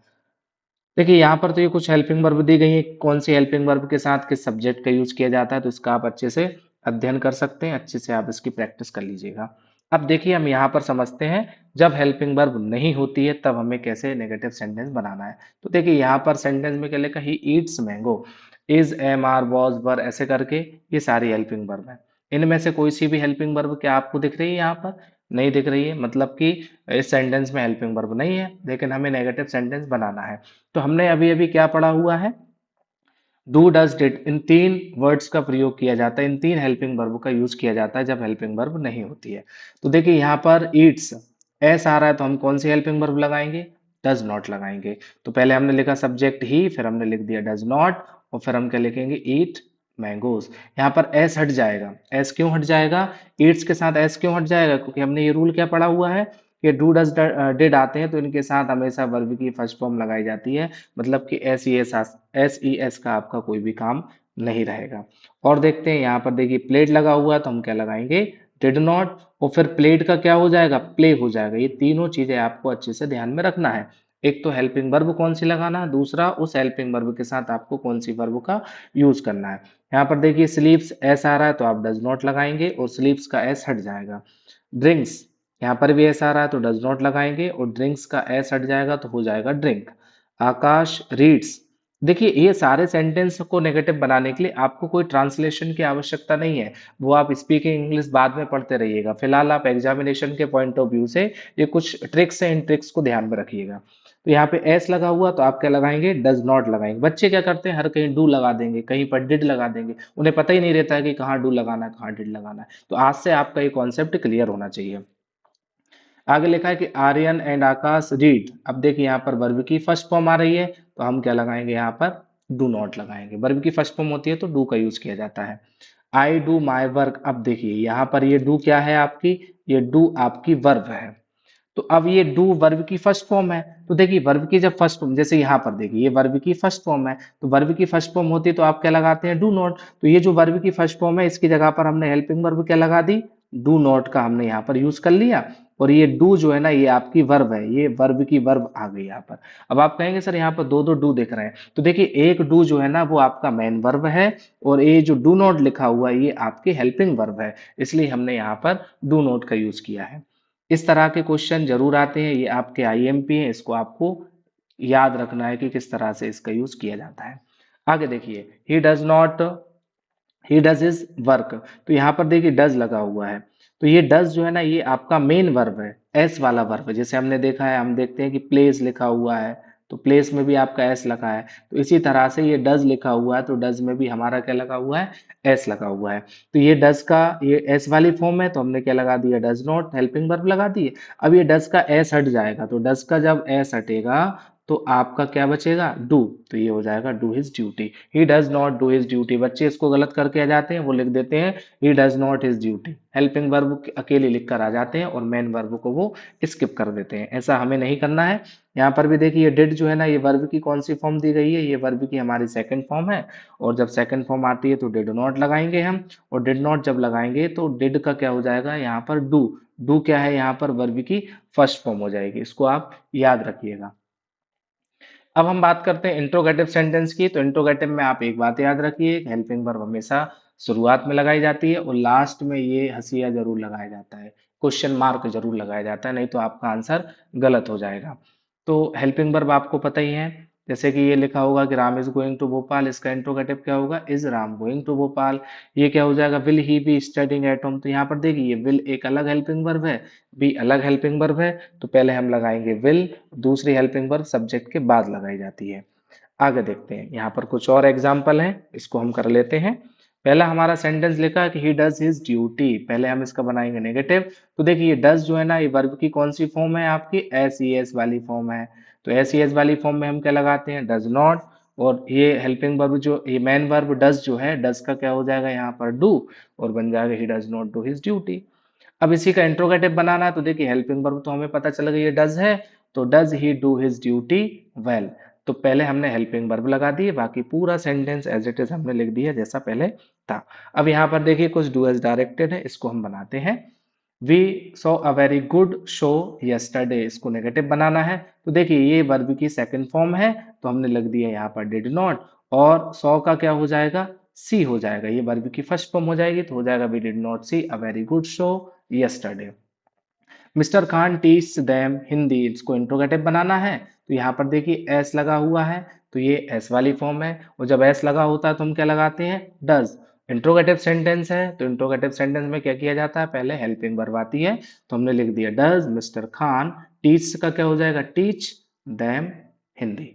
A: देखिए यहाँ पर तो ये कुछ हेल्पिंग वर्ब दी गई है, कौन सी हेल्पिंग वर्ब के साथ किस सब्जेक्ट का यूज किया जाता है, तो इसका आप अच्छे से अध्ययन कर सकते हैं, अच्छे से आप इसकी प्रैक्टिस कर लीजिएगा। अब देखिए हम यहाँ पर समझते हैं जब हेल्पिंग वर्ब नहीं होती है तब हमें कैसे नेगेटिव सेंटेंस बनाना है। तो देखिए यहाँ पर सेंटेंस में क्या लिखा, he eats mango, is, am, are, was, were, ऐसे करके ये सारी हेल्पिंग वर्ब है। इनमें से कोई सी भी हेल्पिंग वर्ब क्या आपको दिख रही है, यहाँ पर नहीं दिख रही है, मतलब कि इस सेंटेंस में हेल्पिंग वर्ब नहीं है, लेकिन हमें नेगेटिव सेंटेंस बनाना है। तो हमने अभी अभी क्या पढ़ा हुआ है, डू डज डिड, इन तीन वर्ड्स का प्रयोग किया जाता है, इन तीन हेल्पिंग वर्ब का यूज किया जाता है जब हेल्पिंग वर्ब नहीं होती है। तो देखिए यहाँ पर ईट्स एस आ रहा है तो हम कौन सी हेल्पिंग वर्ब लगाएंगे, डज नॉट लगाएंगे। तो पहले हमने लिखा सब्जेक्ट ही, फिर हमने लिख दिया डज नॉट, और फिर हम क्या लिखेंगे, ईट मैंगोज। यहाँ पर एस हट जाएगा, एस क्यों हट जाएगा, ईट्स के साथ एस क्यों हट जाएगा, क्योंकि हमने ये रूल क्या पढ़ा हुआ है कि डू डज डिड आते हैं तो इनके साथ हमेशा वर्ब की फर्स्ट फॉर्म लगाई जाती है, मतलब कि एस ई एस का आपका कोई भी काम नहीं रहेगा। और देखते हैं यहाँ पर देखिए प्लेट लगा हुआ है तो हम क्या लगाएंगे, डिड नॉट, और फिर प्लेट का क्या हो जाएगा, प्ले हो जाएगा। ये तीनों चीजें आपको अच्छे से ध्यान में रखना है। एक तो हेल्पिंग वर्ब कौन सी लगाना है, दूसरा उस हेल्पिंग वर्ब के साथ आपको कौन सी वर्ब का यूज करना है। यहाँ पर देखिए स्लीप्स एस आ रहा है तो आप डज नॉट लगाएंगे और स्लीप्स का एस हट जाएगा। ड्रिंक्स, यहाँ पर भी एस आ रहा है तो डज नॉट लगाएंगे और ड्रिंक्स का एस हट जाएगा तो हो जाएगा ड्रिंक। आकाश रीड्स, देखिए ये सारे सेंटेंस को नेगेटिव बनाने के लिए आपको कोई ट्रांसलेशन की आवश्यकता नहीं है, वो आप स्पीकिंग इंग्लिश बाद में पढ़ते रहिएगा। फिलहाल आप एग्जामिनेशन के पॉइंट ऑफ व्यू से ये कुछ ट्रिक्स हैं, इन ट्रिक्स को ध्यान में रखिएगा। तो यहाँ पे एस लगा हुआ तो आप क्या लगाएंगे, डज नॉट लगाएंगे। बच्चे क्या करते हैं, हर कहीं डू लगा देंगे, कहीं पर डिड लगा देंगे, उन्हें पता ही नहीं रहता है कि कहाँ डू लगाना है कहाँ डिड लगाना है। तो आज से आपका ये कॉन्सेप्ट क्लियर होना चाहिए। आगे लिखा है कि आर्यन एंड आकाश रीड। अब देखिए यहाँ पर वर्ब की फर्स्ट फॉर्म आ रही है तो हम क्या लगाएंगे, यहाँ पर डू नॉट लगाएंगे। वर्ब की फर्स्ट फॉर्म होती है तो डू का यूज किया जाता है। आई डू माई वर्क, अब देखिए यहाँ पर ये डू क्या है आपकी, ये डू आपकी वर्ब है। तो अब ये डू वर्ब की फर्स्ट फॉर्म है, तो देखिए वर्ब की जब फर्स्ट फॉर्म, जैसे यहाँ पर देखिए ये वर्ब की फर्स्ट फॉर्म है, तो वर्ब की फर्स्ट फॉर्म होती है तो आप क्या लगाते हैं, डू नॉट। तो ये जो वर्ब की फर्स्ट फॉर्म है इसकी जगह पर हमने हेल्पिंग वर्ब क्या लगा दी, डू नॉट का हमने यहाँ पर यूज कर लिया। और ये डू जो है ना ये आपकी वर्ब है, ये वर्ब की वर्ब आ गई यहाँ पर। अब आप कहेंगे सर यहाँ पर दो दो डू दिख रहे हैं, तो देखिए एक डू जो है ना वो आपका मेन वर्ब है, और ये जो डू नॉट लिखा हुआ है ये आपकी हेल्पिंग वर्ब है, इसलिए हमने यहाँ पर डू नॉट का यूज किया है। इस तरह के क्वेश्चन जरूर आते हैं, ये आपके आईएमपी हैं, इसको आपको याद रखना है कि किस तरह से इसका यूज किया जाता है। आगे देखिए, he does not, he does is work, तो यहाँ पर देखिए डज लगा हुआ है, तो ये डज जो है ना ये आपका मेन वर्ब है, एस वाला वर्ब है। जैसे हमने देखा है, हम देखते हैं कि प्लेस लिखा हुआ है तो प्लेस में भी आपका एस लगा है, तो इसी तरह से ये डज लिखा हुआ है तो डज में भी हमारा क्या लगा हुआ है, एस लगा हुआ है। तो ये डज का ये एस वाली फॉर्म है तो हमने क्या लगा दिया, डज नॉट हेल्पिंग वर्ब लगा दिए। अब ये डज का एस हट जाएगा, तो डज का जब एस हटेगा तो आपका क्या बचेगा, डू, तो ये हो जाएगा do his duty. He does not do his duty, बच्चे इसको गलत करके आ जाते हैं, वो लिख देते हैं he does not his duty, helping verb अकेले लिख कर आ जाते हैं और मेन वर्ब को वो स्किप कर देते हैं। ऐसा हमें नहीं करना है। यहाँ पर भी देखिए ये डिड जो है ना, ये वर्ब की कौन सी फॉर्म दी गई है, ये वर्ब की हमारी सेकंड फॉर्म है, और जब सेकंड फॉर्म आती है तो डिड नॉट लगाएंगे हम, और डिड नॉट जब लगाएंगे तो डिड का क्या हो जाएगा यहाँ पर, डू। डू क्या है यहाँ पर, वर्ब की फर्स्ट फॉर्म हो जाएगी, इसको आप याद रखिएगा। अब हम बात करते हैं इंट्रोगेटिव सेंटेंस की। तो इंट्रोगेटिव में आप एक बात याद रखिए, हेल्पिंग वर्ब हमेशा शुरुआत में लगाई जाती है और लास्ट में ये हंसिया जरूर लगाया जाता है, क्वेश्चन मार्क जरूर लगाया जाता है, नहीं तो आपका आंसर गलत हो जाएगा। तो हेल्पिंग वर्ब आपको पता ही है, जैसे कि ये लिखा होगा कि Ram is going to Bhopal, इसका इंट्रोगेटिव क्या होगा, is Ram going to Bhopal. ये क्या हो जाएगा, will he be studying at home. तो यहाँ पर देखिए विल एक अलग हेल्पिंग वर्ब है, बी अलग हेल्पिंग वर्ब है, तो पहले हम लगाएंगे विल, दूसरी हेल्पिंग वर्ब सब्जेक्ट के बाद लगाई जाती है। आगे देखते हैं, यहाँ पर कुछ और एग्जाम्पल हैं, इसको हम कर लेते हैं। पहला हमारा सेंटेंस लिखा है कि ही डज हिज ड्यूटी, पहले हम इसका बनाएंगे नेगेटिव। तो देखिए डज जो है ना, ये वर्ब की कौन सी फॉर्म है आपकी, एस ई एस वाली फॉर्म है। तो एस ई एस वाली फॉर्म में हम क्या लगाते हैं, डज नॉट, और ये हेल्पिंग वर्ब जो ये मेन वर्ब डज जो है, डज का क्या हो जाएगा यहाँ पर, डू, और बन जाएगा he does not do his duty. अब इसी का इंट्रोगेटिव बनाना है, तो देखिए हेल्पिंग वर्ब तो हमें पता चल गई ये डज है, तो does he do his duty well. तो पहले हमने हेल्पिंग वर्ब लगा दिए, बाकी पूरा सेंटेंस एज इट इज हमने लिख दिया जैसा पहले था। अब यहाँ पर देखिए कुछ डू एज डायरेक्टेड है, इसको हम बनाते हैं। We saw a very good show yesterday, इसको नेगेटिव बनाना है। तो देखिए ये वर्ब की सेकंड फॉर्म है, तो हमने लग दिया यहाँ पर डिड नॉट, और सॉ का क्या हो जाएगा, सी हो जाएगा, ये वर्ब की फर्स्ट फॉर्म हो जाएगी, तो हो जाएगा we did not see a very good show yesterday. Mister Khan teach them Hindi, इसको इंट्रोगेटिव बनाना है, तो यहाँ पर देखिए एस लगा हुआ है, तो ये एस वाली फॉर्म है, और जब एस लगा होता है तो हम क्या लगाते हैं, डज। इंट्रोगेटिव सेंटेंस है, तो इंट्रोगेटिव सेंटेंस में क्या किया जाता है, पहले हेल्पिंग वर्ब आती है, तो हमने लिख दिया डज मिस्टर खान टीच, का क्या हो जाएगा, टीच देम हिंदी।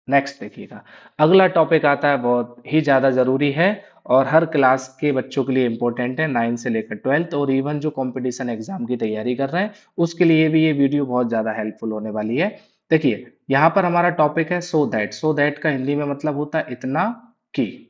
A: नेक्स्ट देखिएगा, अगला टॉपिक आता है, बहुत ही ज्यादा जरूरी है और हर क्लास के बच्चों के लिए इंपॉर्टेंट है, 9 से लेकर 12th, और इवन जो कंपटीशन एग्जाम की तैयारी कर रहे हैं उसके लिए भी ये वीडियो बहुत ज्यादा हेल्पफुल होने वाली है। देखिए यहाँ पर हमारा टॉपिक है सो दैट। सो दैट का हिंदी में मतलब होता है इतना कि।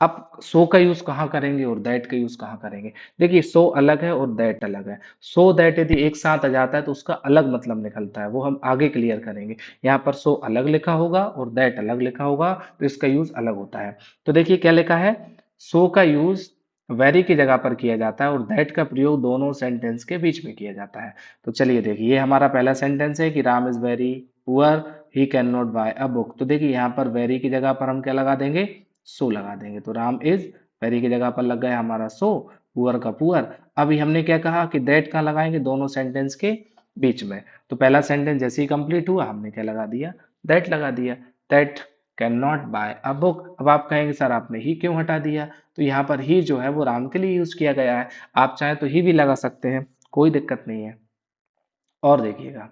A: अब सो का यूज कहाँ करेंगे और दैट का यूज कहाँ करेंगे, देखिए सो अलग है और दैट अलग है। सो दैट यदि एक साथ आ जाता है तो उसका अलग मतलब निकलता है, वो हम आगे क्लियर करेंगे। यहाँ पर सो अलग लिखा होगा और दैट अलग लिखा होगा, तो इसका यूज अलग होता है। तो देखिए क्या लिखा है, सो का यूज वेरी की जगह पर किया जाता है और दैट का प्रयोग दोनों सेंटेंस के बीच में किया जाता है। तो चलिए देखिए, ये हमारा पहला सेंटेंस है कि Ram is very poor, he can not buy a book. तो देखिए यहाँ पर वेरी की जगह पर हम क्या लगा देंगे, सो लगा देंगे, तो राम इज वेरी की जगह पर लग गया हमारा सो, पुअर का पुअर। अभी हमने क्या कहा कि दैट कहाँ लगाएंगे, दोनों सेंटेंस के बीच में। तो पहला सेंटेंस जैसे ही कंप्लीट हुआ हमने क्या लगा दिया, दैट लगा दिया, that can not buy a book. अब आप कहेंगे सर आपने ही क्यों हटा दिया, तो यहाँ पर ही जो है वो राम के लिए यूज किया गया है, आप चाहें तो ही भी लगा सकते हैं, कोई दिक्कत नहीं है। और देखिएगा,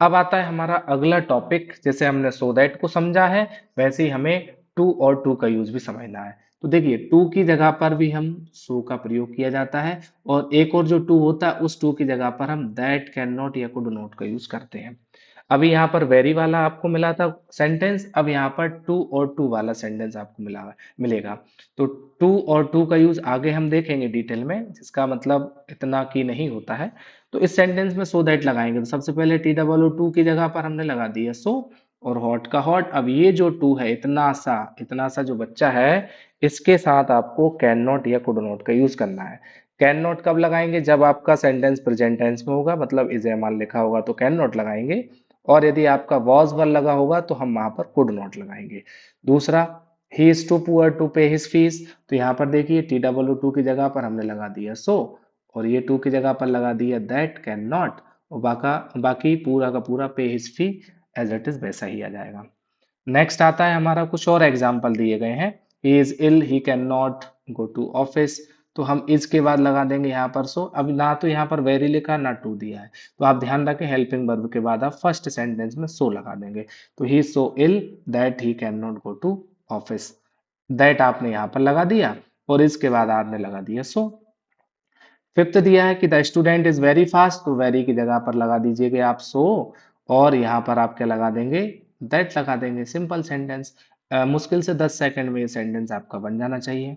A: अब आता है हमारा अगला टॉपिक, जैसे हमने सो दैट को समझा है वैसे ही हमें टू और टू का यूज भी समझना है। तो देखिए टू की जगह पर भी हम सो का प्रयोग किया जाता है, और एक और जो टू होता है उस टू की जगह पर हम दैट कैन नॉट या कुड नॉट का यूज करते हैं। अभी यहाँ पर वेरी वाला आपको मिला था सेंटेंस, अब यहाँ पर टू और टू वाला सेंटेंस आपको मिलेगा। तो टू और टू का यूज आगे हम देखेंगे डिटेल में, जिसका मतलब इतना की नहीं होता है। तो इस सेंटेंस में सो दैट लगाएंगे, तो सबसे पहले टी डबल ओ टू की जगह पर हमने लगा दिया सो, और हॉट का हॉट। अब ये जो टू है, इतना सा जो बच्चा है, इसके साथ आपको कैन नॉट या कुड नॉट का यूज करना है। कैन नॉट कब लगाएंगे, जब आपका सेंटेंस प्रेजेंट टेंस में होगा, मतलब इज एमआर लिखा होगा तो कैन नॉट लगाएंगे, और यदि आपका वॉज वर लगा होगा तो हम वहां पर कुड नॉट लगाएंगे। दूसरा, he is too poor to pay his fees, तो यहाँ पर देखिए टी डबल ओ टू की जगह पर हमने लगा दिया सो, और ये टू की जगह पर लगा दिया दैट कैन नॉट, और बाकी पूरा का पूरा pay his fee as it is वैसा ही आ जाएगा। नेक्स्ट आता है हमारा, कुछ और एग्जाम्पल दिए गए हैं, he is ill, he can not go to office, तो हम इज के बाद लगा देंगे यहाँ पर सो। अब ना तो यहाँ पर वेरी लिखा ना टू दिया है, तो आप ध्यान रखें हेल्पिंग वर्ब के बाद आप फर्स्ट सेंटेंस में सो लगा देंगे। तो he so ill that he can not go to office, that आपने यहाँ पर लगा दिया, और इसके बाद आपने लगा दिया सो। फिफ्थ दिया है कि the student is very fast, तो वेरी की जगह पर लगा दीजिएगा आप सो, और यहाँ पर आप क्या लगा देंगे, दैट लगा देंगे, सिंपल सेंटेंस। मुश्किल से 10 सेकंड में ये सेंटेंस आपका बन जाना चाहिए।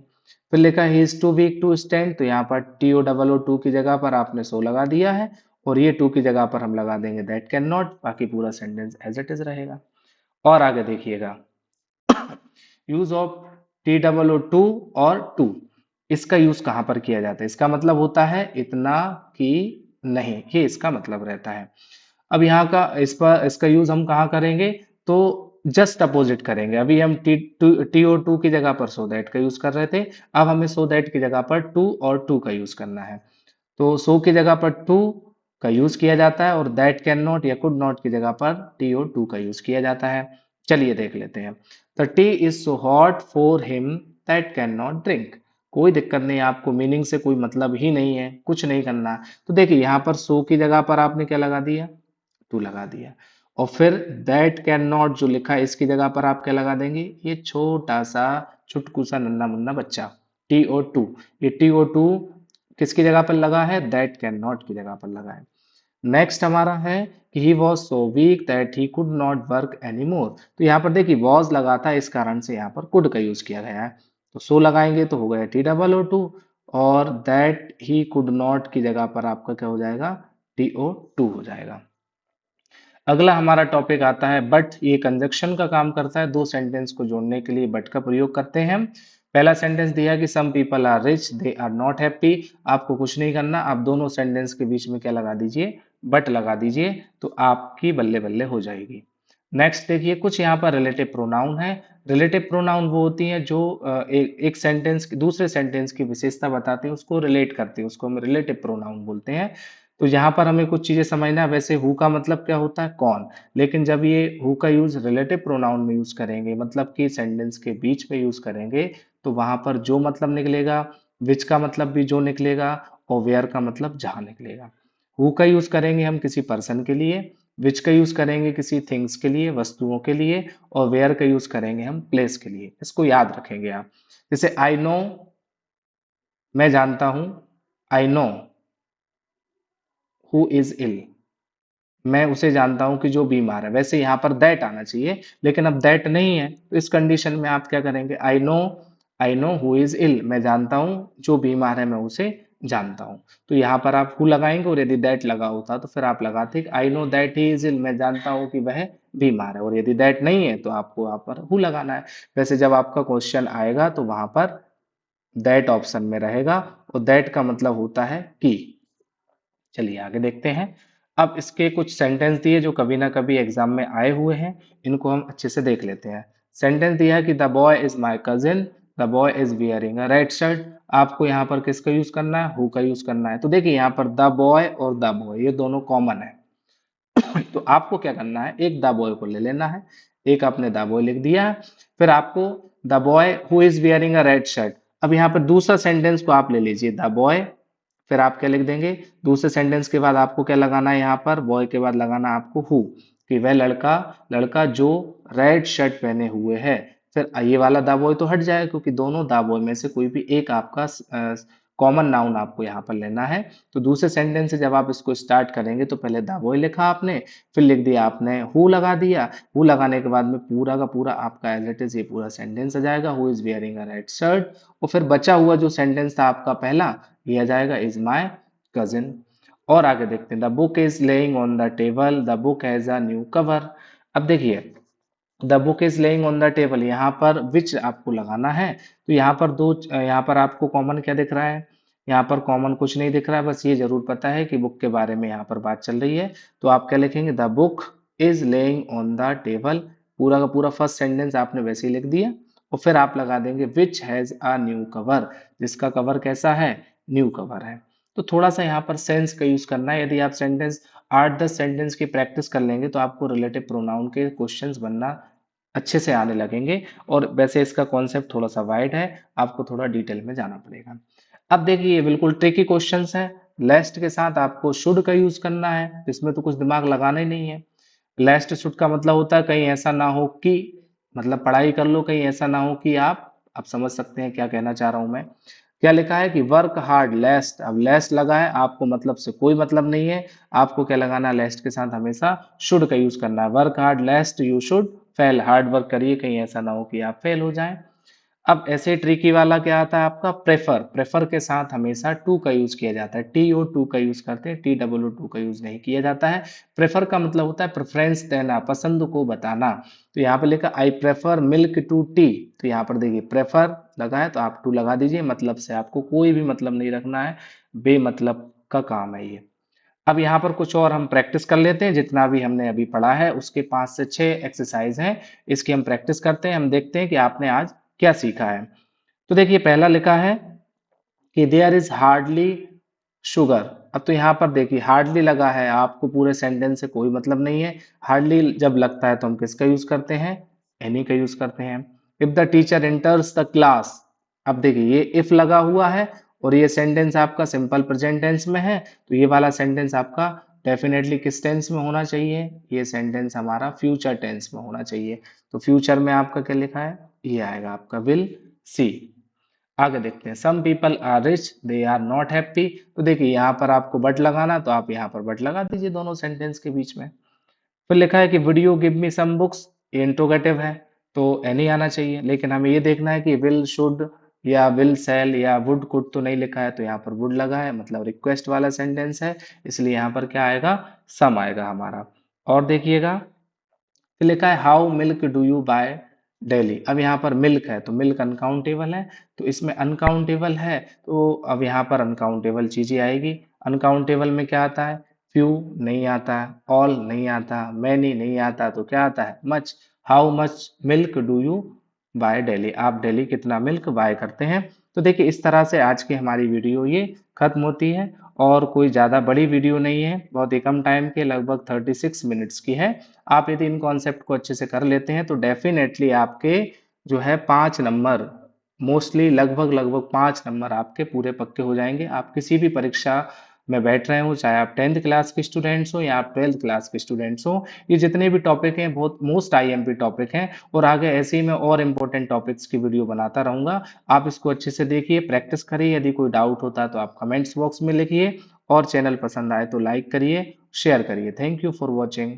A: फिर लिखा he is too weak to stand, तो यहाँ पर T O double O too की जगह पर आपने सो लगा दिया है, और ये टू की जगह पर हम लगा देंगे दैट कैन नॉट, बाकी पूरा सेंटेंस एज इट इज रहेगा। और आगे देखिएगा, use of T double O too और टू, इसका यूज कहां पर किया जाता है? इसका मतलब होता है इतना कि नहीं, ये इसका मतलब रहता है। अब यहाँ का इस पर इसका यूज हम कहाँ करेंगे? तो जस्ट अपोजिट करेंगे। अभी हम टी ओ टू की जगह पर सो दैट का यूज कर रहे थे, अब हमें सो दैट की जगह पर टू और टू का यूज करना है। तो सो की जगह पर टू का यूज किया जाता है, और दैट कैन नॉट या कुड नॉट की जगह पर टी ओ टू का यूज किया जाता है। चलिए देख लेते हैं। The T is so hot for him that can not drink. कोई दिक्कत नहीं, आपको मीनिंग से कोई मतलब ही नहीं है, कुछ नहीं करना। तो देखिए यहाँ पर सो की जगह पर आपने क्या लगा दिया? टू लगा दिया। और फिर दैट कैन नॉट जो लिखा है इसकी जगह पर आप क्या लगा देंगे? ये छोटा सा छुटकू सा नन्ना मुन्ना बच्चा, टी ओ टू। ये टी ओ टू किसकी जगह पर लगा है? दैट कैन नॉट की जगह पर लगा है। नेक्स्ट हमारा है कि he was so weak that he could not work any more. तो यहाँ पर देखिए वॉज लगा था, इस कारण से यहाँ पर कुड का यूज किया गया है। तो सो लगाएंगे तो हो गया टी डबल ओ टू, और दैट ही कुड नॉट की जगह पर आपका क्या हो जाएगा? टी ओ टू हो जाएगा। अगला हमारा टॉपिक आता है बट। ये कंजक्शन का काम करता है, दो सेंटेंस को जोड़ने के लिए बट का प्रयोग करते हैं हम। पहला सेंटेंस दिया कि some people are rich they are not happy. आपको कुछ नहीं करना, आप दोनों सेंटेंस के बीच में क्या लगा दीजिए? बट लगा दीजिए, तो आपकी बल्ले बल्ले हो जाएगी। नेक्स्ट देखिए, कुछ यहाँ पर रिलेटिव प्रोनाउन है। रिलेटिव प्रोनाउन वो होती हैं जो एक सेंटेंस दूसरे सेंटेंस की विशेषता बताते हैं, उसको रिलेट करते हैं, उसको हम रिलेटिव प्रोनाउन बोलते हैं। तो यहाँ पर हमें कुछ चीजें समझना है। वैसे हु का मतलब क्या होता है? कौन। लेकिन जब ये हु का यूज रिलेटिव प्रोनाउन में यूज करेंगे, मतलब कि सेंटेंस के बीच में यूज करेंगे, तो वहां पर जो मतलब निकलेगा, विच का मतलब भी जो निकलेगा, और वेयर का मतलब जहां निकलेगा। हु का यूज करेंगे हम किसी पर्सन के लिए, विच का यूज करेंगे किसी थिंग्स के लिए, वस्तुओं के लिए, और वेयर का यूज करेंगे हम प्लेस के लिए। इसको याद रखेंगे आप। जैसे आई नो, मैं जानता हूं, I know who is ill, मैं उसे जानता हूं कि जो बीमार है। वैसे यहाँ पर दैट आना चाहिए, लेकिन अब दैट नहीं है, तो इस कंडीशन में आप क्या करेंगे? I know who is ill, मैं जानता हूं जो बीमार है, मैं उसे जानता हूं। तो यहाँ पर आप हु लगाएंगे, और यदि दैट लगा होता तो फिर आप लगाते I know that he is ill, मैं जानता हूं कि वह बीमार है। और यदि दैट नहीं है तो आपको यहाँ पर हु लगाना है। वैसे जब आपका क्वेश्चन आएगा तो वहां पर दैट ऑप्शन में रहेगा, और दैट का मतलब होता है कि। चलिए आगे देखते हैं। अब इसके कुछ सेंटेंस दिए जो कभी ना कभी एग्जाम में आए हुए हैं, इनको हम अच्छे से देख लेते हैं। सेंटेंस दिया है कि the boy is my cousin, the boy is wearing a red shirt. आपको यहाँ पर किसका यूज करना है? हु का यूज करना है। तो देखिए यहाँ पर द बॉय और द बॉय ये दोनों कॉमन है। तो आपको क्या करना है? एक द बॉय को ले लेना है, एक आपने द बॉय लिख दिया है। फिर आपको the boy who is wearing a red shirt. अब यहाँ पर दूसरा सेंटेंस को आप ले लीजिए, द बॉय, फिर आप क्या लिख देंगे? दूसरे सेंटेंस के बाद आपको क्या लगाना है? यहाँ पर बॉय के बाद लगाना है आपको हु, कि वह लड़का लड़का जो रेड शर्ट पहने हुए है। फिर ये वाला द बॉय तो हट जाएगा, क्योंकि दोनों द बॉय में से कोई भी एक आपका कॉमन नाउन आपको यहाँ पर लेना है। तो दूसरे सेंटेंस से जब आप इसको स्टार्ट करेंगे, तो पहले द बॉय लिखा आपने, फिर लिख दिया आपने हु लगा दिया। हु लगाने के बाद में पूरा का पूरा आपका एज इट इज ये पूरा सेंटेंस आ जाएगा, who is wearing a red shirt. और फिर बचा हुआ जो सेंटेंस था आपका पहला, ये आ जाएगा इज माई कजिन। और आगे देखते हैं, the book is laying on the table, the book has a new cover. अब देखिए, the book is laying on the table, यहाँ पर विच आपको लगाना है। तो यहाँ पर यहाँ पर आपको कॉमन क्या दिख रहा है? यहाँ पर कॉमन कुछ नहीं दिख रहा है, बस ये जरूर पता है कि बुक के बारे में यहाँ पर बात चल रही है। तो आप क्या लिखेंगे? The book is laying on the table. पूरा का पूरा फर्स्ट सेंटेंस आपने वैसे ही लिख दिया, और फिर आप लगा देंगे which has a new cover, जिसका कवर कैसा है? न्यू कवर है। तो थोड़ा सा यहाँ पर सेंस का यूज करना है। यदि आप सेंटेंस 8-10 सेंटेंस की प्रैक्टिस कर लेंगे, तो आपको रिलेटिव प्रोनाउन के क्वेश्चंस बनना अच्छे से आने लगेंगे। और वैसे इसका कॉन्सेप्ट थोड़ा सा वाइड है, आपको थोड़ा डिटेल में जाना पड़ेगा। अब देखिए, ये बिल्कुल ट्रिकी क्वेश्चंस है। लेस्ट के साथ आपको शुड का यूज करना है, इसमें तो कुछ दिमाग लगाना ही नहीं है। लेस्ट शुड का मतलब होता है कहीं ऐसा ना हो कि, मतलब पढ़ाई कर लो, कहीं ऐसा ना हो कि आप समझ सकते हैं क्या कहना चाह रहा हूं मैं, क्या लिखा है कि वर्क हार्ड लेस्ट, अब लेस्ट लगा है, आपको मतलब से कोई मतलब नहीं है, आपको क्या लगाना है, लेस्ट के साथ हमेशा शुड का यूज करना है। Work hard लेस्ट you should fail, hard work करिए कहीं ऐसा ना हो कि आप फेल हो जाएं। अब ऐसे ट्रिकी वाला क्या आता है आपका, प्रेफर, प्रेफर के साथ हमेशा टू का यूज किया जाता है, टी ओ टू का यूज करते हैं, टी डब्ल्यू टू का यूज नहीं किया जाता है। प्रेफर का मतलब होता है प्रेफरेंस देना, पसंद को बताना। तो यहाँ पे लिखा I prefer milk to tea, तो यहाँ पर देखिए प्रेफर लगा है तो आप टू लगा दीजिए, मतलब से आपको कोई भी मतलब नहीं रखना है, बेमतलब का काम है ये। अब यहाँ पर कुछ और हम प्रैक्टिस कर लेते हैं, जितना भी हमने अभी पढ़ा है उसके 5 से 6 एक्सरसाइज हैं, इसकी हम प्रैक्टिस करते हैं, हम देखते हैं कि आपने आज क्या सीखा है। तो देखिए पहला लिखा है कि देयर इज हार्डली शुगर। अब तो यहाँ पर देखिए हार्डली लगा है, आपको पूरे सेंटेंस से कोई मतलब नहीं है। हार्डली जब लगता है तो हम किसका यूज करते हैं, एनी का यूज करते हैं। If the teacher enters the class, अब देखिए ये इफ लगा हुआ है और ये सेंटेंस आपका सिंपल प्रेजेंट टेंस में है, तो ये वाला सेंटेंस आपका डेफिनेटली किस टेंस में होना चाहिए, ये सेंटेंस हमारा फ्यूचर टेंस में होना चाहिए। तो फ्यूचर में आपका क्या लिखा है, ये आएगा आपका विल सी। आगे देखते हैं, some people are rich they are not happy. तो देखिए यहाँ पर आपको बट लगाना, तो आप यहाँ पर बट लगा दीजिए दोनों सेंटेंस के बीच में। फिर लिखा है कि would you give me some books, ये इंट्रोगेटिव है तो एनी आना चाहिए, लेकिन हमें ये देखना है कि विल शुड या विल सेल या वुड कुड तो नहीं लिखा है, तो यहाँ पर वुड लगा है, मतलब रिक्वेस्ट वाला सेंटेंस है, इसलिए यहाँ पर क्या आएगा, सम आएगा हमारा। और देखिएगा फिर लिखा है how milk do you buy daily. अब यहाँ पर मिल्क है तो मिल्क अनकाउंटेबल है, तो इसमें अनकाउंटेबल है, तो अब यहाँ पर अनकाउंटेबल चीजें आएगी। अनकाउंटेबल में क्या आता है, फ्यू नहीं आता, ऑल नहीं आता, मैनी नहीं आता, तो क्या आता है, much. How much milk do you buy daily, आप डेली कितना मिल्क बाय करते हैं। तो देखिए इस तरह से आज की हमारी वीडियो ये खत्म होती है, और कोई ज़्यादा बड़ी वीडियो नहीं है, बहुत ही कम टाइम के, लगभग 36 मिनट्स की है। आप यदि इन कॉन्सेप्ट को अच्छे से कर लेते हैं तो डेफिनेटली आपके जो है 5 नंबर, मोस्टली लगभग लगभग 5 नंबर आपके पूरे पक्के हो जाएंगे। आप किसी भी परीक्षा में बैठ रहे हो, चाहे आप 10th क्लास के स्टूडेंट्स हो या आप 12th क्लास के स्टूडेंट्स हो, ये जितने भी टॉपिक हैं बहुत मोस्ट आईएमपी टॉपिक हैं, और आगे ऐसे ही मैं और इम्पोर्टेंट टॉपिक्स की वीडियो बनाता रहूंगा। आप इसको अच्छे से देखिए, प्रैक्टिस करिए, यदि कोई डाउट होता है तो आप कमेंट्स बॉक्स में लिखिए, और चैनल पसंद आए तो लाइक करिए, शेयर करिए। Thank you for watching.